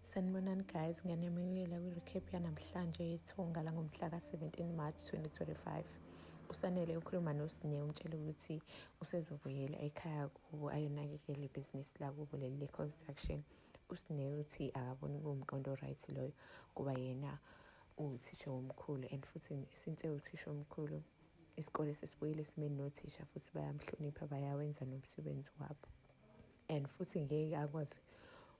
Sanibonani guys, ngiyanemukela kwi-recap yanamhlanje yethunga langomhla ka-17 March 2025. USanele ukhuluma noSine umtshela ukuthi usezobuyela ekhaya kubo ayonakekela ibhizinisi lakubo leli le-construction. USine uthi akaboni kuwumqondo right loyo kuba yena uwuthisha omkhulu and futhi since uthisha omkhulu isikole sesibuyile esimeni nothisha futhi bayamhlonipha, bayawenza nomsebenzi wabo. And futhi ngeke akwazi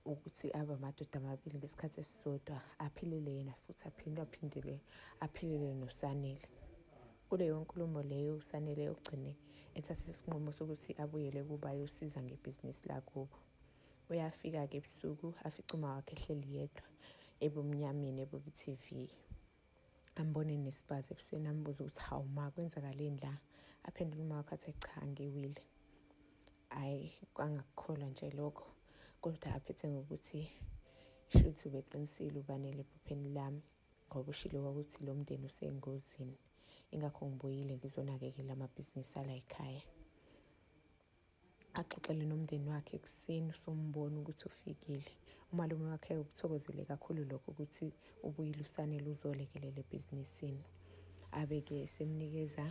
ukuthi abe amadoda amabili ngesikhathi esisodwa, aphilele yena futhi aphilele noSanele. Kuleyo nkulumo leyo uSanele ugcine ethathe isinqumo sokuthi abuyele kuba ayosiza ngebhizinisi lakubo. Uyafika-ke ebusuku afice uma wakhe ehleli yedwa ebumnyameni ebuka i-TV. Ambone nesibazi ebusweni, ambuza ukuthi hawu ma kwenzakaleni la? Aphendula uma wakhe athi cha ngiwile. Hhayi kwangakukholwa nje lokho, kodwa aphethe ngokuthi shuthi ubeqinisile uBanele ephupheni lami ngoba ushilo ukuthi lo mndeni usengozini, ingakho ngibuyile ngizonakekela amabhizinisi ala ekhaya. Axoxele nomndeni wakhe ekuseni, usombona ukuthi ufikile. Umalume wakhe ukuthokozele kakhulu lokho ukuthi ubuyile uSanele uzolekelela ebhizinisini. Abe-ke semnikeza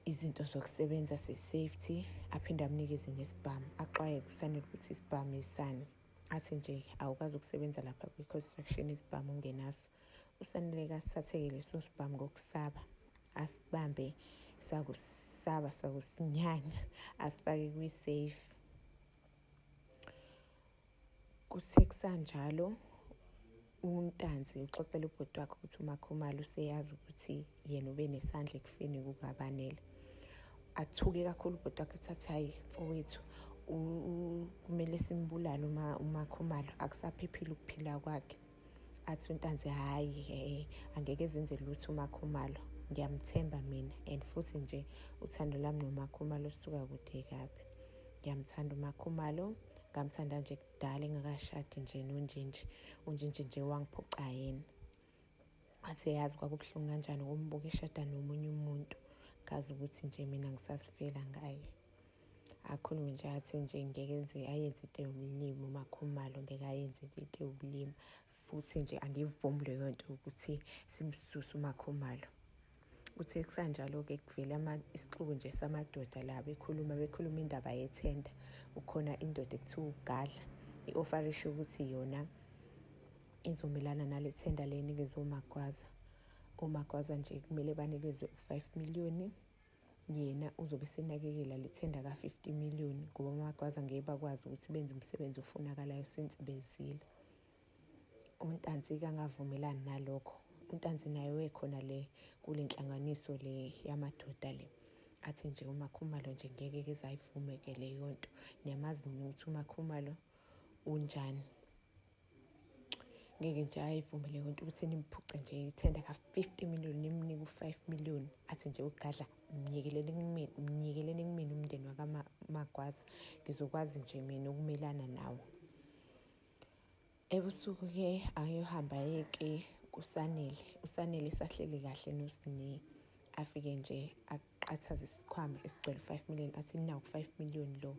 izinto zokusebenza se-safety, aphinde amnikeze nesibhamu. Axwayeke uSanele ukuthi isibhamu isani. Athi nje awukazi ukusebenza lapha kwi-construction isibhamu ungenaso. USanele kasithathe-ke leso sibhamu ngokusaba, asibambe sakusaba sakusinyanya, asifake kwi-safe. Kuthe kusanjalo uNtanzi uxoxela ubhuti wakhe ukuthi uMakhumalo useyazi ukuthi yena ube nesandla ekufeni kukaBanele. Athuke kakhulu ubhuti wakhe ethi hhayi mfowethu, kumele simbulale uMakhumalo, akusaphephile ukuphila kwakhe. Athi uNtanzi hhayi angeke zenze lutho uMakhumalo, ngiyamthemba mina and futhi nje uthando lami noMakhumalo suka kude kabi. Ngiyamthanda uMakhumalo, ngamthanda nje kudala engakashadi nje nonjinji, unjinji nje wangiphoqa yena. Athi yazi kwakubuhlungu kanjani ukumbuka eshada nomunye umuntu, ngazi ukuthi nje mina ngisasifela ngaye. Akhulume nje athi nje ngeke ayenze into yobulimi uMakhumalo, ngeke ayenze into yobulimi futhi nje angivumi leyo nto ukuthi simsuse uMakhumalo. Kuthe kusanjalo-ke kuvela isixuku nje samadoda la bekhuluma indaba yethenda. Ukhona indoda ekuthiwa uGadla, i-ofarisha ukuthi yona izomelana nale thenda le enikeze uMagwaza. uMagwaza nje kumele banikezwe u5 million, yena uzobe senakekela le thenda ka50 million ngoba uMagwaza ngeke bakwazi ukuthi benze umsebenzi ofunakalayo since bezile. uNtanzi kangavumelani nalokho. uNtanzi naye wekhona le kule nhlanganiso le yamadoda le. Athi nje uMakhumalo nje ngeke kezayivume-ke leyo nto. Niyamazi ukuthi uMakhumalo unjani. Ngeke nje ayivume leyo nto ukuthi nimphuce nje ithenda ka50 million nimnike u5 million. Athi nje uGadla mnyekeleni kumina umndeni wakaMagwaza, ngizokwazi nje mina ukumelana nawo. Ebusuku-ke ayohamba yeke kuSanele. uSanele sahleli kahle noSine. Afike nje aqathaze isikhwama esigcwele 5 million. Athi nawu 5 million lo,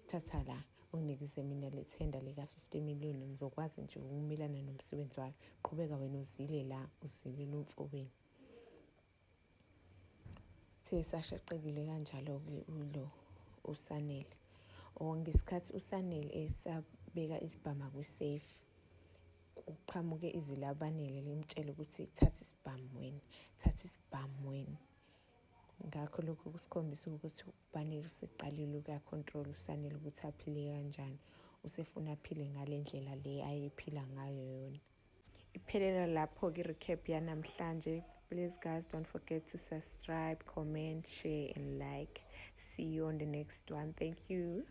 thatha la unginikeze mina le thenda lika50 million, ngizokwazi nje ukumelana nomsebenzi wakhe. Qhubeka wena uzile la, uzilile umfowenu. Uthe sashaqekile kanjalo-ke uSanele. Ngesikhathi uSanele esabeka isibhamu kwi-safe, kuqhamuke izwi laBanele limtshela ukuthi thatha isibhamu wena. Ngakho lokhu kusikhombisa ukuthi uBanele useqalile ukuyakhontrola uSanele ukuthi aphile kanjani. Usefuna aphile ngale ndlela le ayephila ngayo yona. Iphelela lapho-ke i-recap yanamhlanje. Please guys, don't forget to subscribe, comment, share and like. See you on the next one. Thank you.